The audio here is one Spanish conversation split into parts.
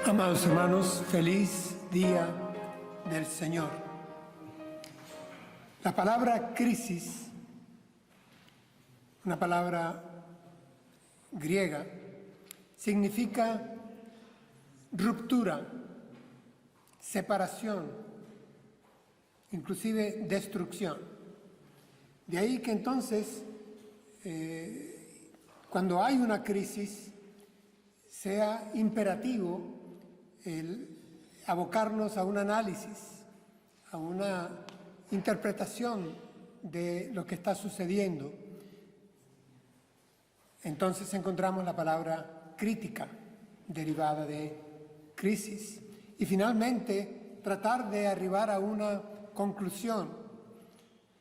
Amados hermanos, feliz día del Señor. La palabra crisis, una palabra griega, significa ruptura, separación, inclusive destrucción. De ahí que entonces, cuando hay una crisis, sea imperativo el abocarnos a un análisis, a una interpretación de lo que está sucediendo. Entonces encontramos la palabra crítica, derivada de crisis. Y finalmente, tratar de arribar a una conclusión,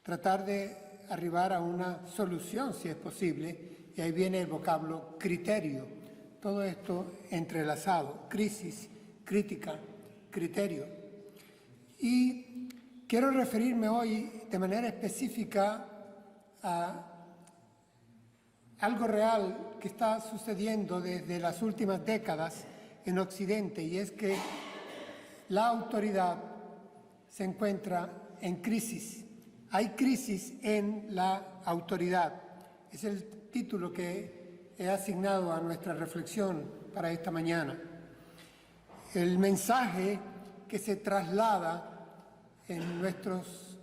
tratar de arribar a una solución, si es posible, y ahí viene el vocablo criterio. Todo esto entrelazado, crisis, crítica, criterio. Y quiero referirme hoy de manera específica a algo real que está sucediendo desde las últimas décadas en Occidente, y es que la autoridad se encuentra en crisis. Hay crisis en la autoridad. Es el título que he asignado a nuestra reflexión para esta mañana. El mensaje que se traslada en nuestros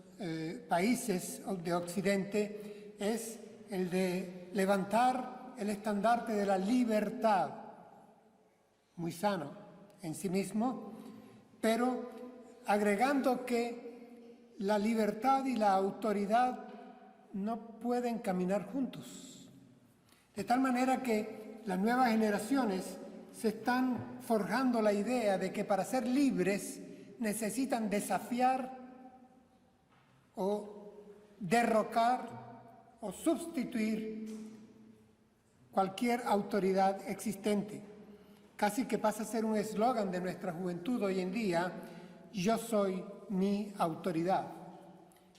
países de Occidente es el de levantar el estandarte de la libertad, muy sano en sí mismo, pero agregando que la libertad y la autoridad no pueden caminar juntos. De tal manera que las nuevas generaciones se están forjando la idea de que para ser libres necesitan desafiar o derrocar o sustituir cualquier autoridad existente. Casi que pasa a ser un eslogan de nuestra juventud hoy en día: yo soy mi autoridad.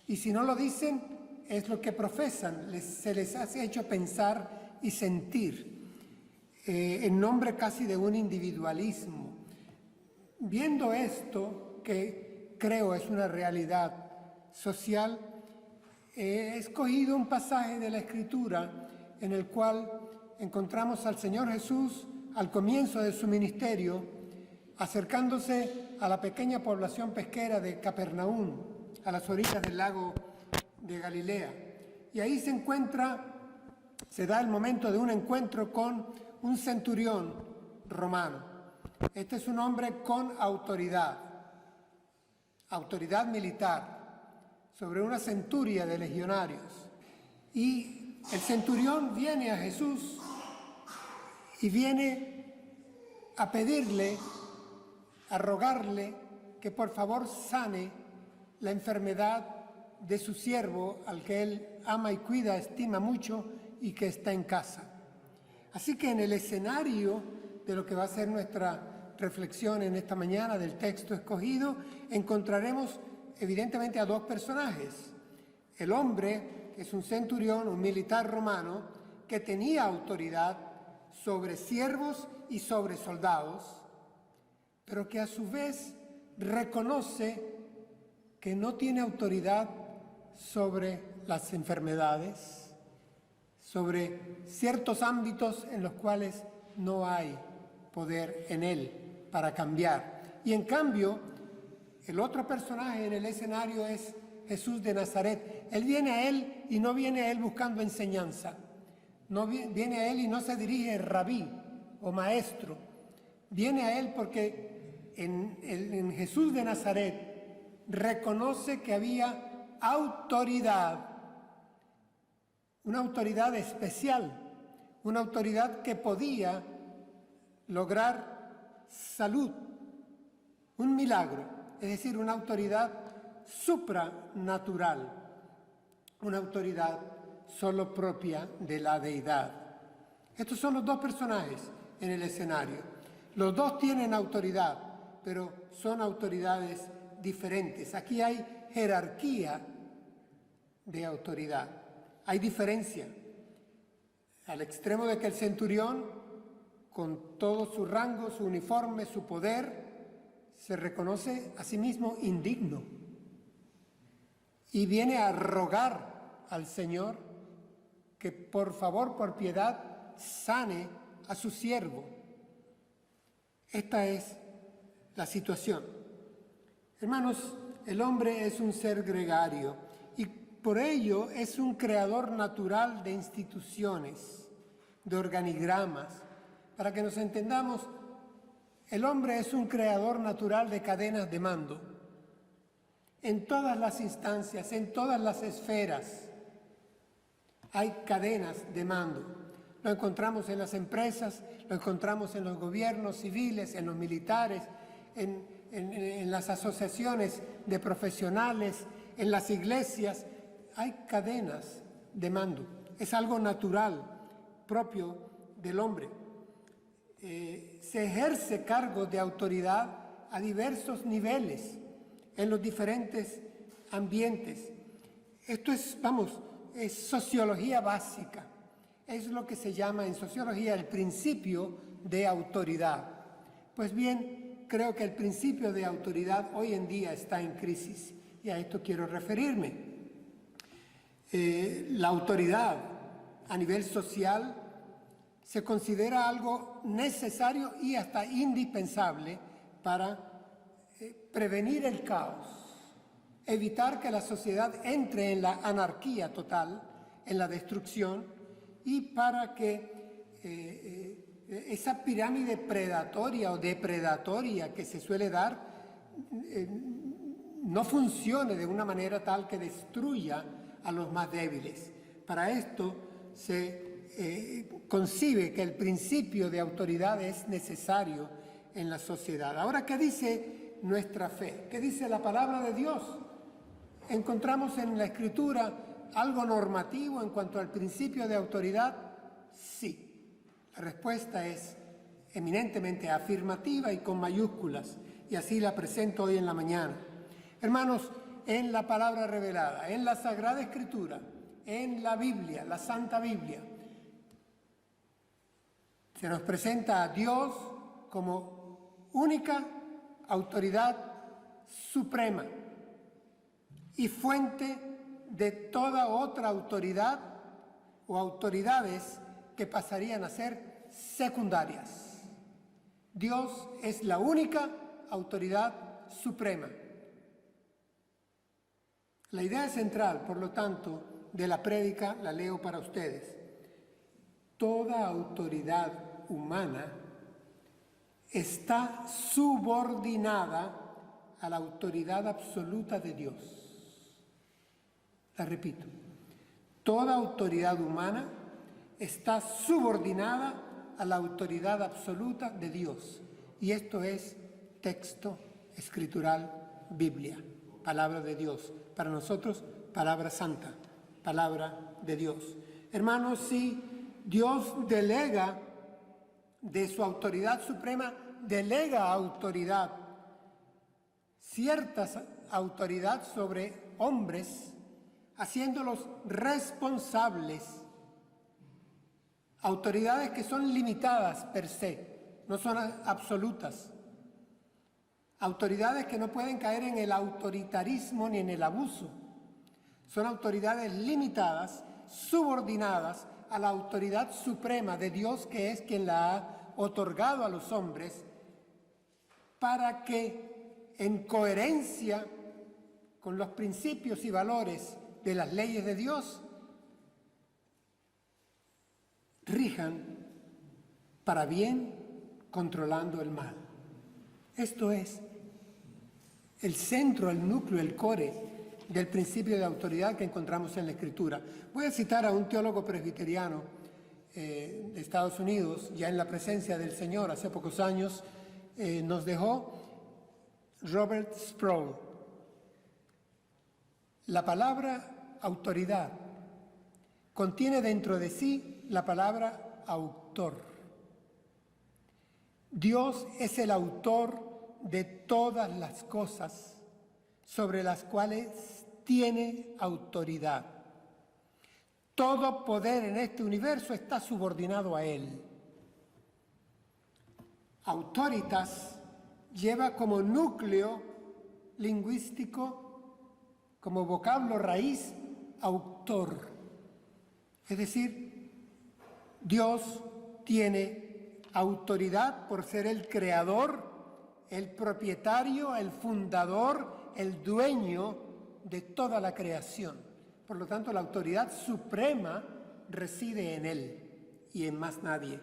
Y si no lo dicen, es lo que profesan, se les hace hecho pensar y sentir, en nombre casi de un individualismo. Viendo esto, que creo es una realidad social, he escogido un pasaje de la Escritura en el cual encontramos al Señor Jesús al comienzo de su ministerio, acercándose a la pequeña población pesquera de Capernaum, a las orillas del lago de Galilea. Y ahí se da el momento de un encuentro con un centurión romano. Este es un hombre con autoridad militar, sobre una centuria de legionarios. Y el centurión viene a Jesús y viene a pedirle, a rogarle que por favor sane la enfermedad de su siervo, al que él ama y cuida, estima mucho y que está en casa. Así que en el escenario de lo que va a ser nuestra reflexión en esta mañana del texto escogido, encontraremos evidentemente a dos personajes. El hombre, que es un centurión, un militar romano, que tenía autoridad sobre siervos y sobre soldados, pero que a su vez reconoce que no tiene autoridad sobre las enfermedades, sobre ciertos ámbitos en los cuales no hay poder en él para cambiar. Y en cambio, el otro personaje en el escenario es Jesús de Nazaret. Él viene a él y no viene a él buscando enseñanza. No viene a él y no se dirige rabí o maestro. Viene a él porque en Jesús de Nazaret reconoce que había autoridad, una autoridad especial, una autoridad que podía lograr salud, un milagro, es decir, una autoridad supranatural, una autoridad solo propia de la deidad. Estos son los dos personajes en el escenario. Los dos tienen autoridad, pero son autoridades diferentes. Aquí hay jerarquía de autoridad, hay diferencia, al extremo de que el centurión con todo su rango, su uniforme, su poder, se reconoce a sí mismo indigno y viene a rogar al Señor que por favor, por piedad, sane a su siervo. Esta es la situación. Hermanos, el hombre es un ser gregario y por ello es un creador natural de instituciones, de organigramas. Para que nos entendamos, el hombre es un creador natural de cadenas de mando. En todas las instancias, en todas las esferas, hay cadenas de mando. Lo encontramos en las empresas, lo encontramos en los gobiernos civiles, en los militares, en las asociaciones de profesionales, en las iglesias. Hay cadenas de mando. Es algo natural, propio del hombre. Se ejerce cargos de autoridad a diversos niveles en los diferentes ambientes. Esto es, es sociología básica. Es lo que se llama en sociología el principio de autoridad. Pues bien, creo que el principio de autoridad hoy en día está en crisis y a esto quiero referirme. La autoridad a nivel social se considera algo necesario y hasta indispensable para prevenir el caos, evitar que la sociedad entre en la anarquía total, en la destrucción, y para que esa pirámide predatoria o depredatoria que se suele dar no funcione de una manera tal que destruya a los más débiles. Para esto se concibe que el principio de autoridad es necesario en la sociedad. Ahora, ¿qué dice nuestra fe? ¿Qué dice la palabra de Dios? ¿Encontramos en la Escritura algo normativo en cuanto al principio de autoridad? Sí. La respuesta es eminentemente afirmativa y con mayúsculas, y así la presento hoy en la mañana. Hermanos, en la palabra revelada, en la Sagrada Escritura, en la Biblia, la Santa Biblia, se nos presenta a Dios como única autoridad suprema y fuente de toda otra autoridad o autoridades que pasarían a ser secundarias. Dios es la única autoridad suprema. La idea central, por lo tanto, de la prédica la leo para ustedes. Toda autoridad humana está subordinada a la autoridad absoluta de Dios. La repito, toda autoridad humana está subordinada a la autoridad absoluta de Dios. Y esto es texto escritural, Biblia, palabra de Dios. Para nosotros, palabra santa, palabra de Dios. Hermanos, si Dios delega de su autoridad suprema, delega autoridad, cierta autoridad sobre hombres, haciéndolos responsables. Autoridades que son limitadas per se, no son absolutas. Autoridades que no pueden caer en el autoritarismo ni en el abuso. Son autoridades limitadas, subordinadas a la autoridad suprema de Dios, que es quien la ha otorgado a los hombres, para que en coherencia con los principios y valores de las leyes de Dios, rijan para bien, controlando el mal. Esto es el centro, el núcleo, el core del principio de autoridad que encontramos en la Escritura. Voy a citar a un teólogo presbiteriano de Estados Unidos, ya en la presencia del Señor hace pocos años, nos dejó Robert Sproul. La palabra autoridad contiene dentro de sí la palabra autor. Dios es el autor de todas las cosas sobre las cuales tiene autoridad. Todo poder en este universo está subordinado a Él. Autoritas lleva como núcleo lingüístico, como vocablo raíz, autor. Es decir, Dios tiene autoridad por ser el creador, el propietario, el fundador, el dueño de toda la creación. Por lo tanto, la autoridad suprema reside en Él y en más nadie.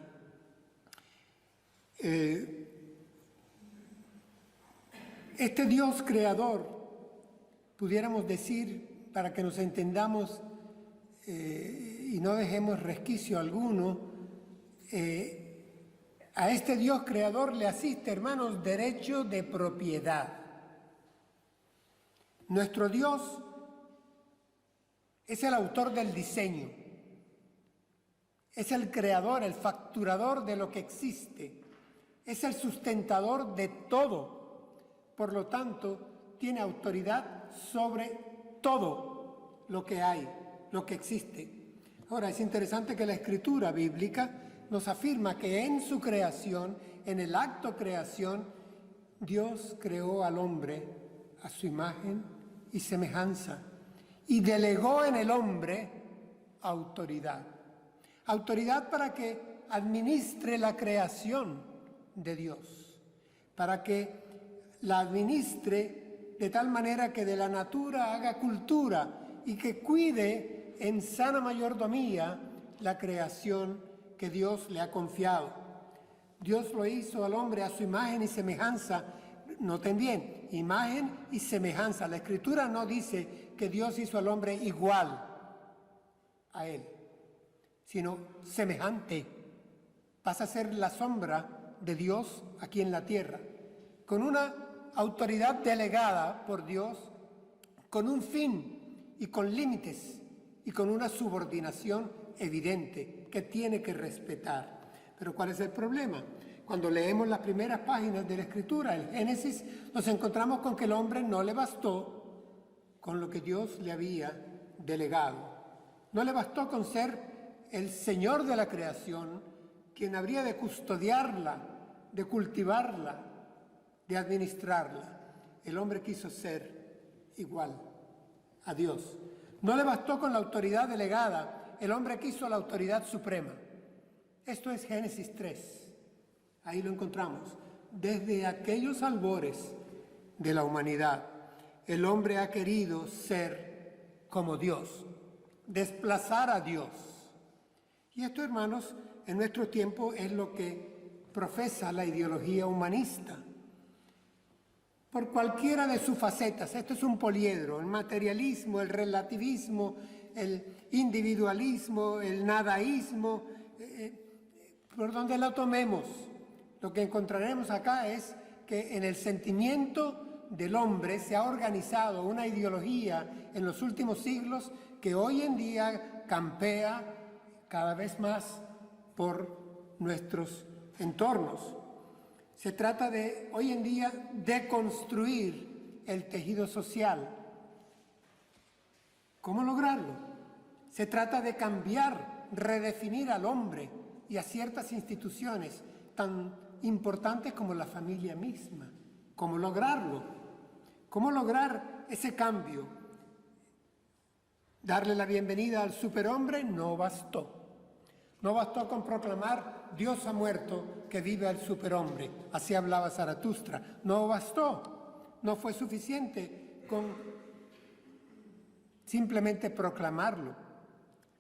Este Dios creador, pudiéramos decir, para que nos entendamos y no dejemos resquicio alguno, a este Dios creador le asiste, hermanos, derecho de propiedad. Nuestro Dios es el autor del diseño, es el creador, el facturador de lo que existe, es el sustentador de todo. Por lo tanto, tiene autoridad sobre todo lo que hay, lo que existe. Ahora, es interesante que la Escritura bíblica nos afirma que en su creación, en el acto creación, Dios creó al hombre a su imagen y semejanza y delegó en el hombre autoridad. Autoridad para que administre la creación de Dios, para que la administre de tal manera que de la natura haga cultura y que cuide en sana mayordomía la creación que Dios le ha confiado. Dios lo hizo al hombre a su imagen y semejanza. Noten bien, imagen y semejanza. La Escritura no dice que Dios hizo al hombre igual a él, sino semejante. Pasa a ser la sombra de Dios aquí en la tierra, con una autoridad delegada por Dios, con un fin y con límites y con una subordinación evidente que tiene que respetar. Pero ¿cuál es el problema? Cuando leemos las primeras páginas de la Escritura, el Génesis, nos encontramos con que el hombre no le bastó con lo que Dios le había delegado. No le bastó con ser el Señor de la creación, quien habría de custodiarla, de cultivarla, de administrarla. El hombre quiso ser igual a Dios. No le bastó con la autoridad delegada, el hombre quiso la autoridad suprema. Esto es Génesis 3. Ahí lo encontramos. Desde aquellos albores de la humanidad, el hombre ha querido ser como Dios, desplazar a Dios. Y esto, hermanos, en nuestro tiempo es lo que profesa la ideología humanista. Por cualquiera de sus facetas, esto es un poliedro, el materialismo, el relativismo, el individualismo, el nadaísmo, por donde lo tomemos. Lo que encontraremos acá es que en el sentimiento del hombre se ha organizado una ideología en los últimos siglos que hoy en día campea cada vez más por nuestros entornos. Se trata de, hoy en día, deconstruir el tejido social. ¿Cómo lograrlo? Se trata de cambiar, redefinir al hombre y a ciertas instituciones tan importantes como la familia misma. ¿Cómo lograrlo? ¿Cómo lograr ese cambio? Darle la bienvenida al superhombre no bastó. No bastó con proclamar Dios ha muerto, que vive el superhombre. Así hablaba Zaratustra. No bastó. No fue suficiente con simplemente proclamarlo.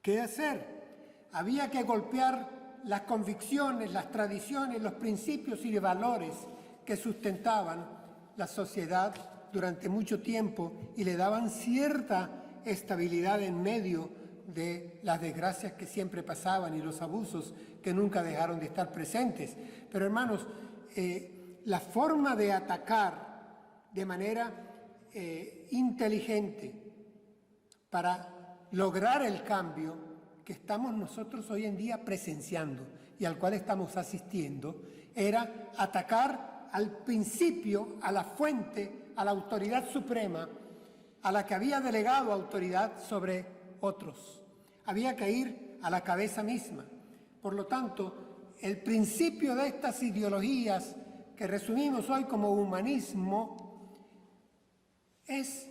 ¿Qué hacer? Había que golpear las convicciones, las tradiciones, los principios y valores que sustentaban la sociedad durante mucho tiempo y le daban cierta estabilidad en medio de las desgracias que siempre pasaban y los abusos que nunca dejaron de estar presentes. Pero hermanos, la forma de atacar de manera inteligente para lograr el cambio que estamos nosotros hoy en día presenciando y al cual estamos asistiendo, era atacar al principio, a la fuente, a la autoridad suprema, a la que había delegado autoridad sobre otros. Había que ir a la cabeza misma. Por lo tanto, el principio de estas ideologías que resumimos hoy como humanismo es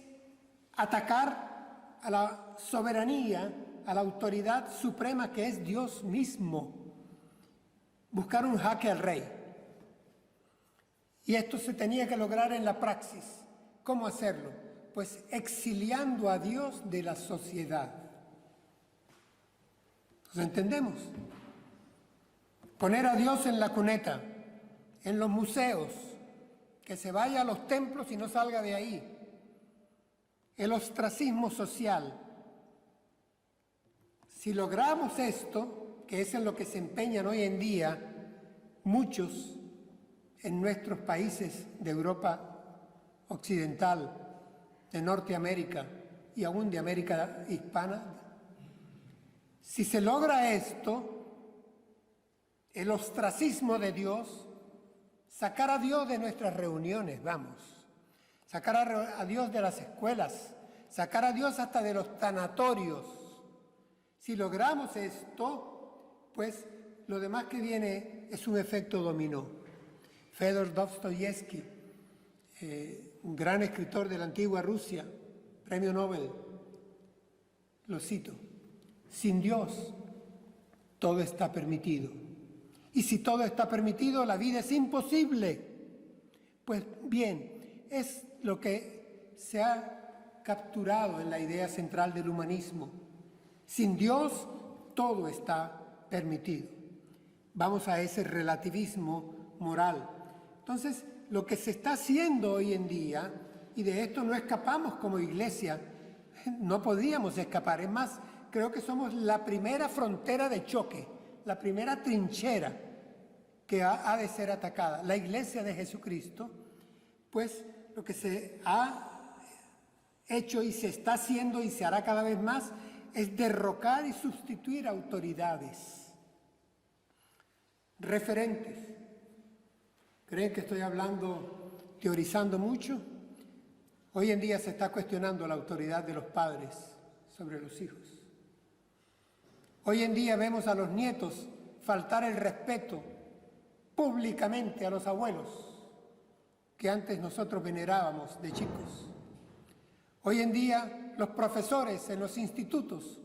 atacar a la soberanía, a la autoridad suprema que es Dios mismo, buscar un jaque al rey. Y esto se tenía que lograr en la praxis. ¿Cómo hacerlo? Pues exiliando a Dios de la sociedad. ¿Nos entendemos? Poner a Dios en la cuneta, en los museos, que se vaya a los templos y no salga de ahí. El ostracismo social. Si logramos esto, que es en lo que se empeñan hoy en día muchos en nuestros países de Europa occidental, de Norteamérica y aún de América hispana, si se logra esto, el ostracismo de Dios, sacar a Dios de nuestras reuniones, sacar a Dios de las escuelas, sacar a Dios hasta de los tanatorios. Si logramos esto, pues lo demás que viene es un efecto dominó. Fedor Dostoyevsky, un gran escritor de la antigua Rusia, premio Nobel, lo cito: sin Dios todo está permitido. Y si todo está permitido, la vida es imposible. Pues bien, es lo que se ha capturado en la idea central del humanismo. Sin Dios, todo está permitido. Vamos a ese relativismo moral. Entonces, lo que se está haciendo hoy en día, y de esto no escapamos como iglesia, no podíamos escapar. Es más, creo que somos la primera frontera de choque, la primera trinchera que ha de ser atacada. La Iglesia de Jesucristo, pues lo que se ha hecho y se está haciendo y se hará cada vez más es derrocar y sustituir autoridades, referentes. ¿Creen que estoy teorizando mucho? Hoy en día se está cuestionando la autoridad de los padres sobre los hijos. Hoy en día vemos a los nietos faltar el respeto públicamente a los abuelos que antes nosotros venerábamos de chicos. Hoy en día los profesores en los institutos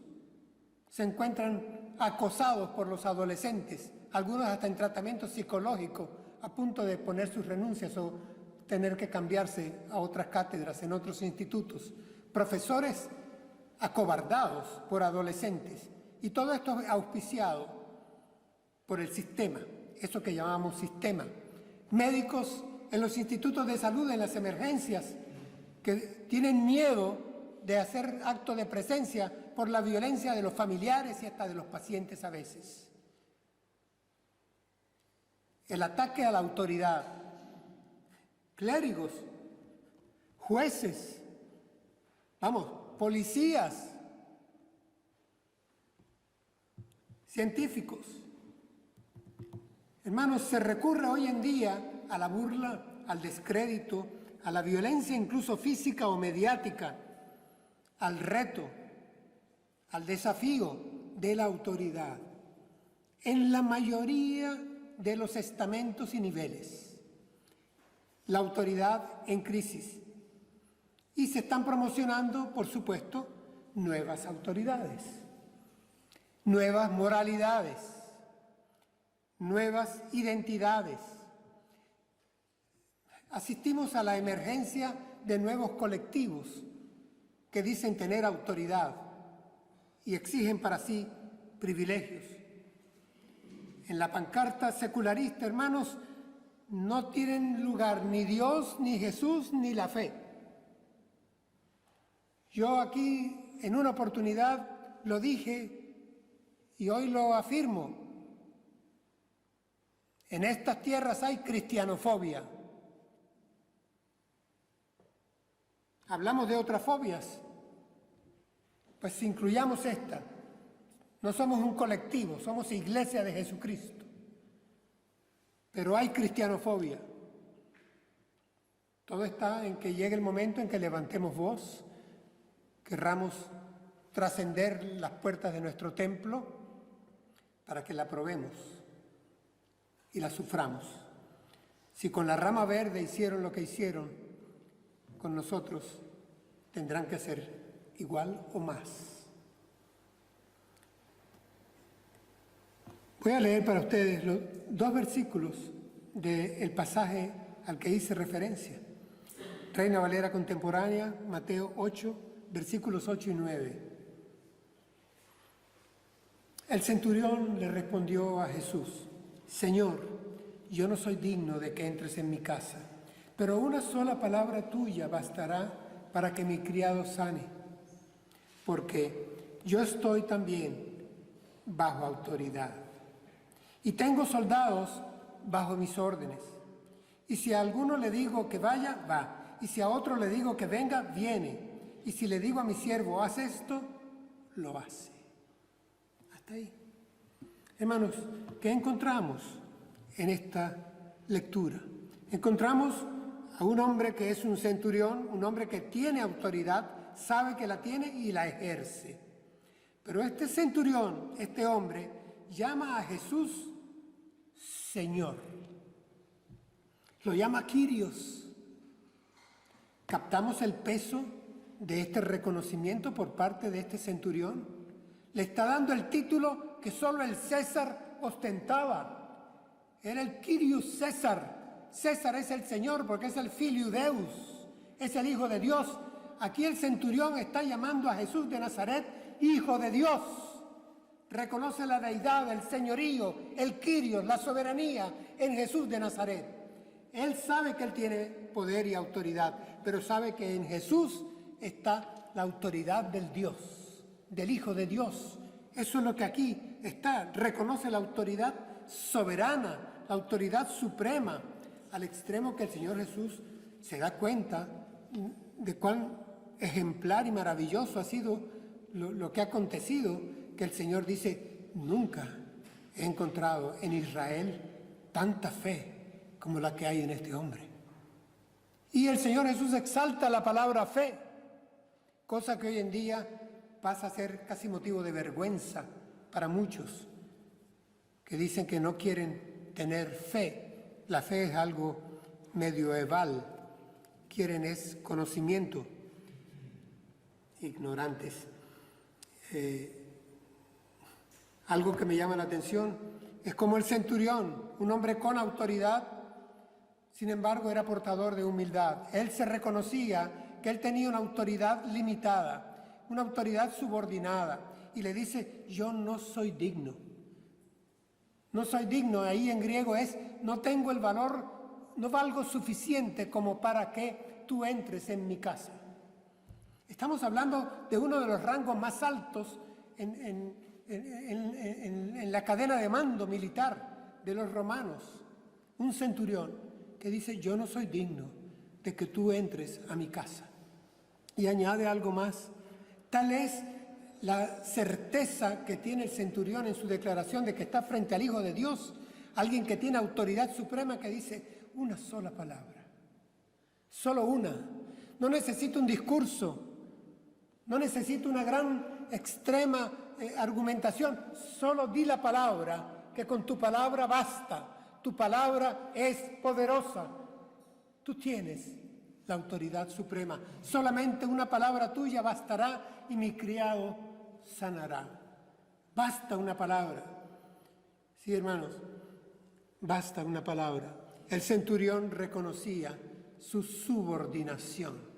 se encuentran acosados por los adolescentes, algunos hasta en tratamiento psicológico, a punto de poner sus renuncias o tener que cambiarse a otras cátedras en otros institutos. Profesores acobardados por adolescentes. Y todo esto auspiciado por el sistema, eso que llamamos sistema. Médicos en los institutos de salud, en las emergencias, que tienen miedo de hacer acto de presencia por la violencia de los familiares y hasta de los pacientes a veces. El ataque a la autoridad. Clérigos, jueces, policías, científicos. Hermanos, se recurre hoy en día a la burla, al descrédito, a la violencia incluso física o mediática, al reto, al desafío de la autoridad, en la mayoría de los estamentos y niveles. La autoridad en crisis. Y se están promocionando, por supuesto, nuevas autoridades, nuevas moralidades, nuevas identidades. Asistimos a la emergencia de nuevos colectivos que dicen tener autoridad y exigen para sí privilegios. En la pancarta secularista, hermanos, no tienen lugar ni Dios, ni Jesús, ni la fe. Yo aquí, en una oportunidad, lo dije y hoy lo afirmo. En estas tierras hay cristianofobia. Hablamos de otras fobias, pues incluyamos esta. No somos un colectivo, somos Iglesia de Jesucristo. Pero hay cristianofobia. Todo está en que llegue el momento en que levantemos voz, querramos trascender las puertas de nuestro templo para que la probemos. y la suframos. Si con la rama verde hicieron lo que hicieron, con nosotros tendrán que hacer igual o más. Voy a leer para ustedes los 2 versículos del pasaje al que hice referencia. Reina Valera Contemporánea, Mateo 8, versículos 8 y 9. El centurión le respondió a Jesús: Señor, yo no soy digno de que entres en mi casa, pero una sola palabra tuya bastará para que mi criado sane, porque yo estoy también bajo autoridad y tengo soldados bajo mis órdenes. Y si a alguno le digo que vaya, va. Y si a otro le digo que venga, viene. Y si le digo a mi siervo, haz esto, lo hace. Hasta ahí. Hermanos, ¿qué encontramos en esta lectura? Encontramos a un hombre que es un centurión, un hombre que tiene autoridad, sabe que la tiene y la ejerce. Pero este centurión, este hombre, llama a Jesús Señor. Lo llama Kyrios. ¿Captamos el peso de este reconocimiento por parte de este centurión? Le está dando el título que solo el César ostentaba. Era el Kyrios César. César es el Señor porque es el Filio Deus, es el Hijo de Dios. Aquí el centurión está llamando a Jesús de Nazaret Hijo de Dios. Reconoce la deidad, el señorío, el Kyrios, la soberanía en Jesús de Nazaret. Él sabe que él tiene poder y autoridad, pero sabe que en Jesús está la autoridad del Dios, del Hijo de Dios. Eso es lo que aquí está. Reconoce la autoridad soberana, la autoridad suprema, al extremo que el Señor Jesús se da cuenta de cuán ejemplar y maravilloso ha sido lo que ha acontecido, que el Señor dice: nunca he encontrado en Israel tanta fe como la que hay en este hombre. Y el Señor Jesús exalta la palabra fe, cosa que hoy en día pasa a ser casi motivo de vergüenza para muchos, que dicen que no quieren tener fe. La fe es algo medieval, quieren es conocimiento. Ignorantes. Algo que me llama la atención es como el centurión, un hombre con autoridad, sin embargo era portador de humildad. Él se reconocía que él tenía una autoridad limitada, una autoridad subordinada, y le dice: yo no soy digno. No soy digno, ahí en griego es: no tengo el valor, no valgo suficiente como para que tú entres en mi casa. Estamos hablando de uno de los rangos más altos en la cadena de mando militar de los romanos, un centurión que dice: yo no soy digno de que tú entres a mi casa. Y añade algo más: tal es la certeza que tiene el centurión en su declaración de que está frente al Hijo de Dios, alguien que tiene autoridad suprema, que dice una sola palabra, solo una. No necesito un discurso, no necesito una gran, extrema argumentación, solo di la palabra, que con tu palabra basta. Tu palabra es poderosa. Tú tienes la autoridad suprema. Solamente una palabra tuya bastará y mi criado sanará. Basta una palabra. Sí, hermanos, basta una palabra. El centurión reconocía su subordinación.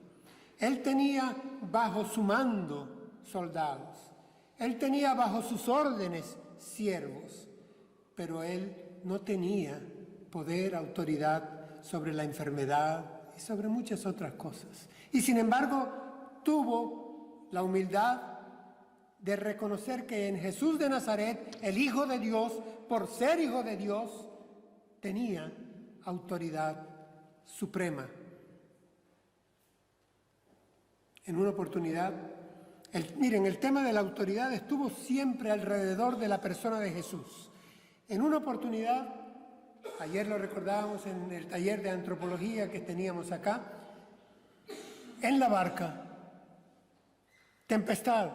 Él tenía bajo su mando soldados. Él tenía bajo sus órdenes siervos, pero él no tenía poder, autoridad sobre la enfermedad y sobre muchas otras cosas. Y sin embargo, tuvo la humildad de reconocer que en Jesús de Nazaret, el Hijo de Dios, por ser Hijo de Dios, tenía autoridad suprema. En una oportunidad, miren, el tema de la autoridad estuvo siempre alrededor de la persona de Jesús. En una oportunidad, ayer lo recordábamos en el taller de antropología que teníamos acá, en la barca, tempestad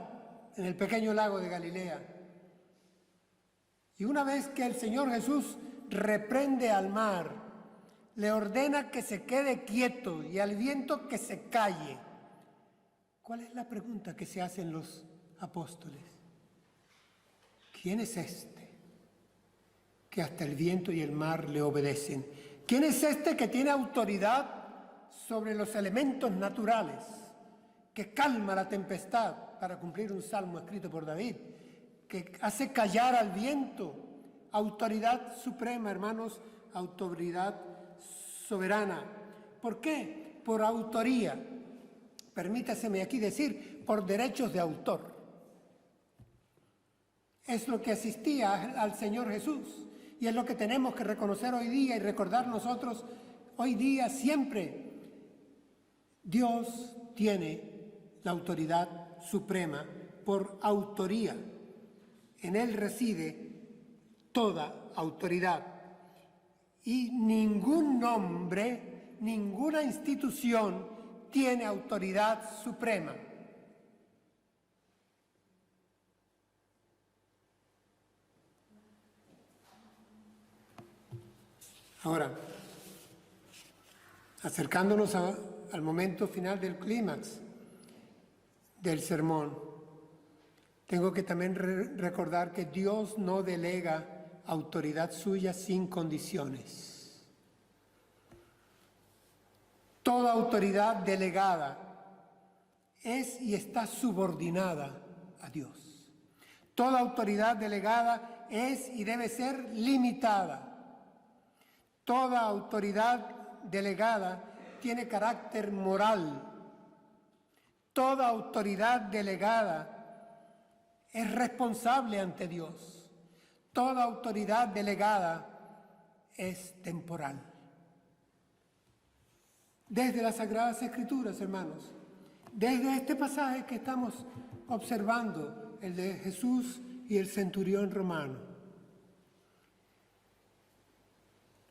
en el pequeño lago de Galilea. Y una vez que el Señor Jesús reprende al mar, le ordena que se quede quieto y al viento que se calle. ¿Cuál es la pregunta que se hacen los apóstoles? ¿Quién es este que hasta el viento y el mar le obedecen? ¿Quién es este que tiene autoridad sobre los elementos naturales, que calma la tempestad, para cumplir un salmo escrito por David, que hace callar al viento? Autoridad suprema, hermanos, autoridad soberana. ¿Por qué? Por autoría. Permítaseme aquí decir, por derechos de autor. Es lo que asistía al Señor Jesús y es lo que tenemos que reconocer hoy día y recordar nosotros hoy día siempre. Dios tiene la autoridad suprema por autoría. En Él reside toda autoridad. Y ningún nombre, ninguna institución tiene autoridad suprema. Ahora, acercándonos al momento final del clímax del sermón, tengo que también recordar que Dios no delega autoridad suya sin condiciones. Toda autoridad delegada es y está subordinada a Dios. Toda autoridad delegada es y debe ser limitada. Toda autoridad delegada tiene carácter moral. Toda autoridad delegada es responsable ante Dios. Toda autoridad delegada es temporal. Desde las Sagradas Escrituras, hermanos, desde este pasaje que estamos observando, el de Jesús y el centurión romano,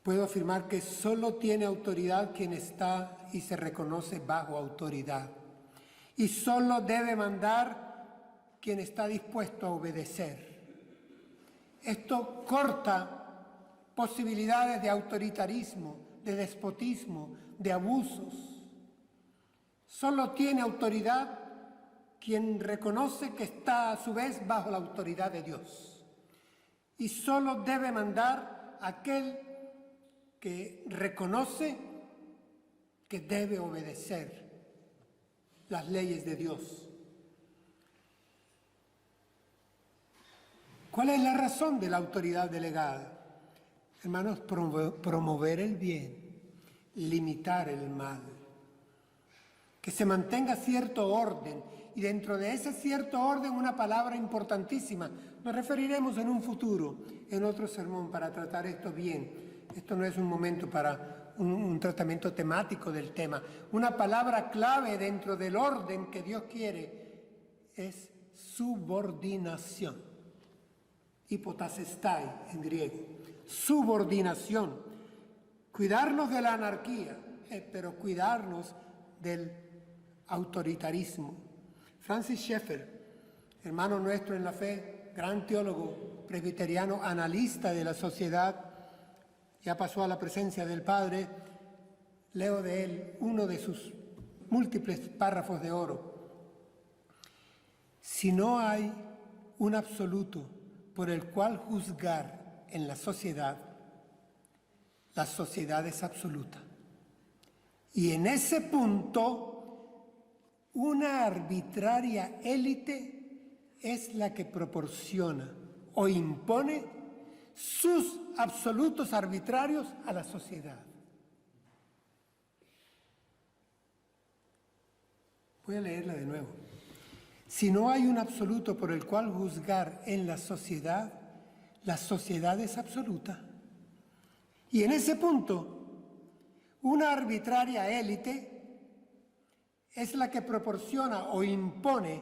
puedo afirmar que solo tiene autoridad quien está y se reconoce bajo autoridad. Y solo debe mandar quien está dispuesto a obedecer. Esto corta posibilidades de autoritarismo, de despotismo, de abusos. Solo tiene autoridad quien reconoce que está a su vez bajo la autoridad de Dios. Y solo debe mandar aquel que reconoce que debe obedecer las leyes de Dios. ¿Cuál es la razón de la autoridad delegada? Hermanos, promover el bien, limitar el mal, que se mantenga cierto orden, y dentro de ese cierto orden una palabra importantísima. Nos referiremos en un futuro, en otro sermón, para tratar esto bien. Esto no es un momento para un tratamiento temático del tema. Una palabra clave dentro del orden que Dios quiere es subordinación. Hipotasestai en griego. Subordinación. Cuidarnos de la anarquía, pero cuidarnos del autoritarismo. Francis Schaeffer, hermano nuestro en la fe, gran teólogo presbiteriano, analista de la sociedad, ya pasó a la presencia del Padre. Leo de él uno de sus múltiples párrafos de oro. Si no hay un absoluto por el cual juzgar en la sociedad es absoluta. Y en ese punto, una arbitraria élite es la que proporciona o impone sus absolutos arbitrarios a la sociedad. Voy a leerla de nuevo. Si no hay un absoluto por el cual juzgar en la sociedad es absoluta. Y en ese punto, una arbitraria élite es la que proporciona o impone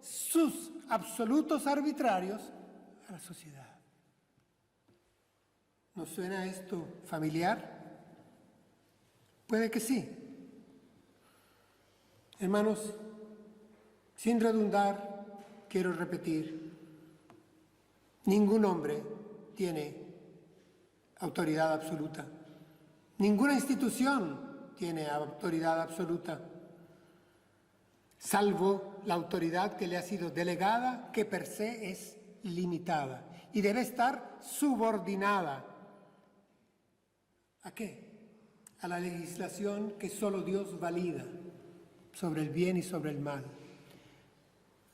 sus absolutos arbitrarios a la sociedad. ¿Nos suena esto familiar? Puede que sí. Hermanos, sin redundar, quiero repetir, ningún hombre tiene autoridad absoluta. Ninguna institución tiene autoridad absoluta, salvo la autoridad que le ha sido delegada, que per se es limitada y debe estar subordinada. ¿A qué? A la legislación que solo Dios valida sobre el bien y sobre el mal.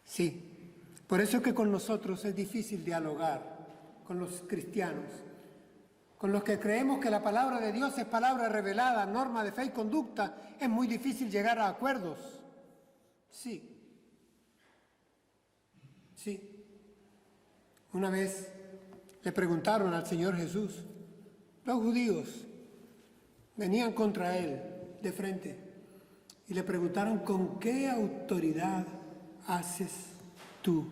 Sí, por eso es que con nosotros es difícil dialogar, con los cristianos, con los que creemos que la palabra de Dios es palabra revelada, norma de fe y conducta, es muy difícil llegar a acuerdos. Sí. Una vez le preguntaron al Señor Jesús, los judíos venían contra él de frente y le preguntaron, ¿con qué autoridad haces tú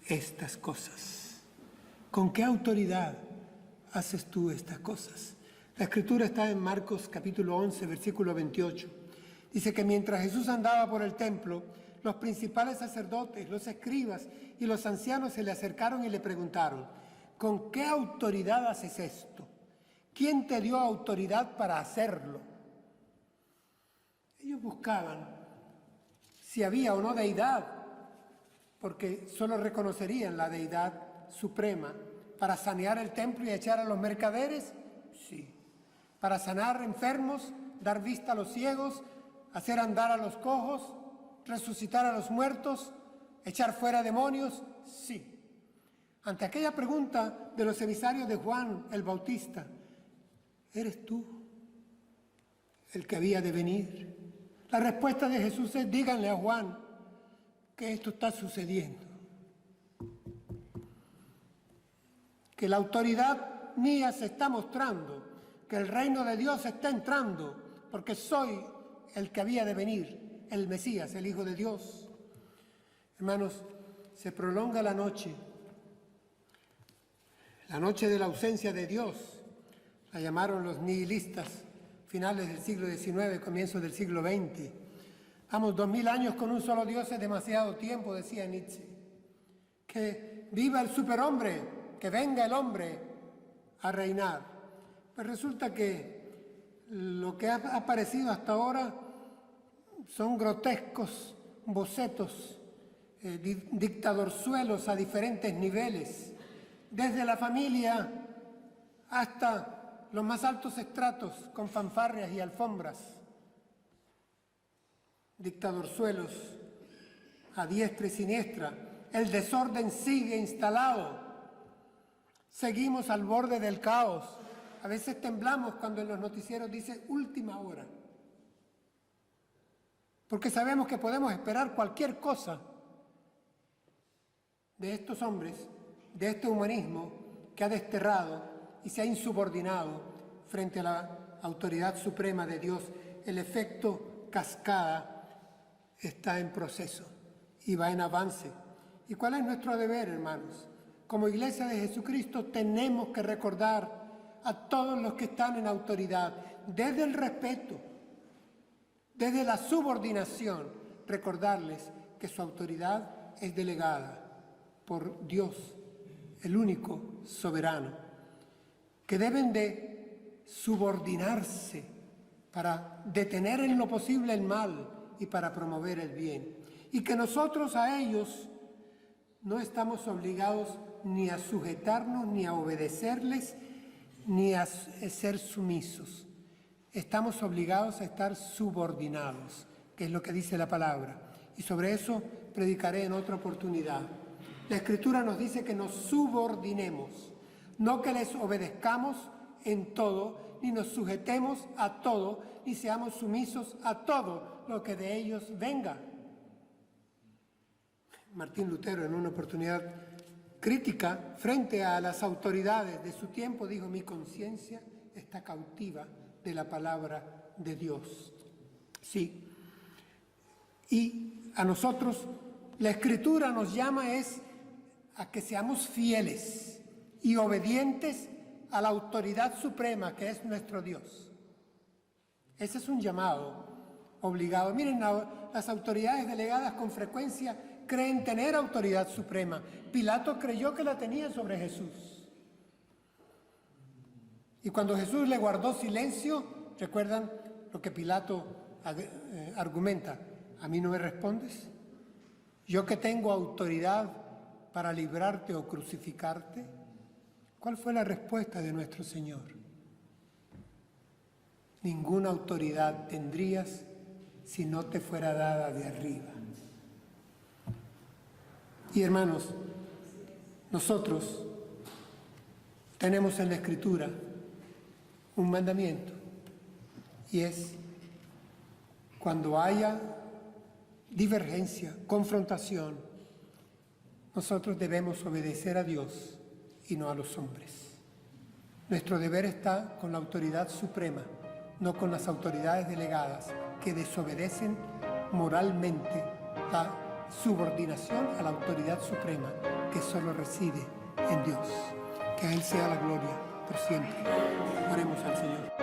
estas cosas? ¿Con qué autoridad haces tú estas cosas? La escritura está en Marcos capítulo 11, versículo 28. Dice que mientras Jesús andaba por el templo, los principales sacerdotes, los escribas y los ancianos se le acercaron y le preguntaron, ¿con qué autoridad haces esto? ¿Quién te dio autoridad para hacerlo? Ellos buscaban si había o no deidad, porque solo reconocerían la deidad suprema. ¿Para sanear el templo y echar a los mercaderes? Sí. ¿Para sanar enfermos, dar vista a los ciegos, hacer andar a los cojos, resucitar a los muertos, echar fuera demonios? Sí. Ante aquella pregunta de los emisarios de Juan el Bautista, ¿eres tú el que había de venir? La respuesta de Jesús es, díganle a Juan que esto está sucediendo. Que la autoridad mía se está mostrando, que el reino de Dios está entrando, porque soy el que había de venir, el Mesías, el Hijo de Dios. Hermanos, se prolonga la noche de la ausencia de Dios, la llamaron los nihilistas, finales del siglo XIX, comienzos del siglo XX. Vamos, 2000 años con un solo Dios es demasiado tiempo, decía Nietzsche. Que viva el superhombre, que venga el hombre a reinar. Pues resulta que lo que ha aparecido hasta ahora son grotescos bocetos, dictadorzuelos a diferentes niveles, desde la familia hasta los más altos estratos con fanfarrias y alfombras. Dictadorzuelos a diestra y siniestra. El desorden sigue instalado. Seguimos al borde del caos. A veces temblamos cuando en los noticieros dice última hora. Porque sabemos que podemos esperar cualquier cosa de estos hombres, de este humanismo que ha desterrado y se ha insubordinado frente a la autoridad suprema de Dios. El efecto cascada está en proceso y va en avance. ¿Y cuál es nuestro deber, hermanos? Como Iglesia de Jesucristo tenemos que recordar a todos los que están en autoridad, desde el respeto, desde la subordinación, recordarles que su autoridad es delegada por Dios, el único soberano, que deben de subordinarse para detener en lo posible el mal y para promover el bien. Y que nosotros a ellos no estamos obligados ni a sujetarnos, ni a obedecerles, ni a ser sumisos. Estamos obligados a estar subordinados, que es lo que dice la palabra. Y sobre eso predicaré en otra oportunidad. La Escritura nos dice que nos subordinemos, no que les obedezcamos en todo, ni nos sujetemos a todo, ni seamos sumisos a todo lo que de ellos venga. Martín Lutero, en una oportunidad crítica frente a las autoridades de su tiempo, dijo: mi conciencia está cautiva de la palabra de Dios. Sí. Y a nosotros la Escritura nos llama a que seamos fieles y obedientes a la autoridad suprema que es nuestro Dios. Ese es un llamado obligado. Miren, las autoridades delegadas con frecuencia creen tener autoridad suprema. Pilato creyó que la tenía sobre Jesús. Y cuando Jesús le guardó silencio, ¿recuerdan lo que Pilato argumenta? ¿A mí no me respondes? ¿Yo que tengo autoridad para librarte o crucificarte? ¿Cuál fue la respuesta de nuestro Señor? Ninguna autoridad tendrías si no te fuera dada de arriba. Y hermanos, nosotros tenemos en la Escritura un mandamiento, y es: cuando haya divergencia, confrontación, nosotros debemos obedecer a Dios y no a los hombres. Nuestro deber está con la autoridad suprema, no con las autoridades delegadas que desobedecen moralmente la subordinación a la autoridad suprema que solo reside en Dios. Que a Él sea la gloria por siempre. Oremos al Señor.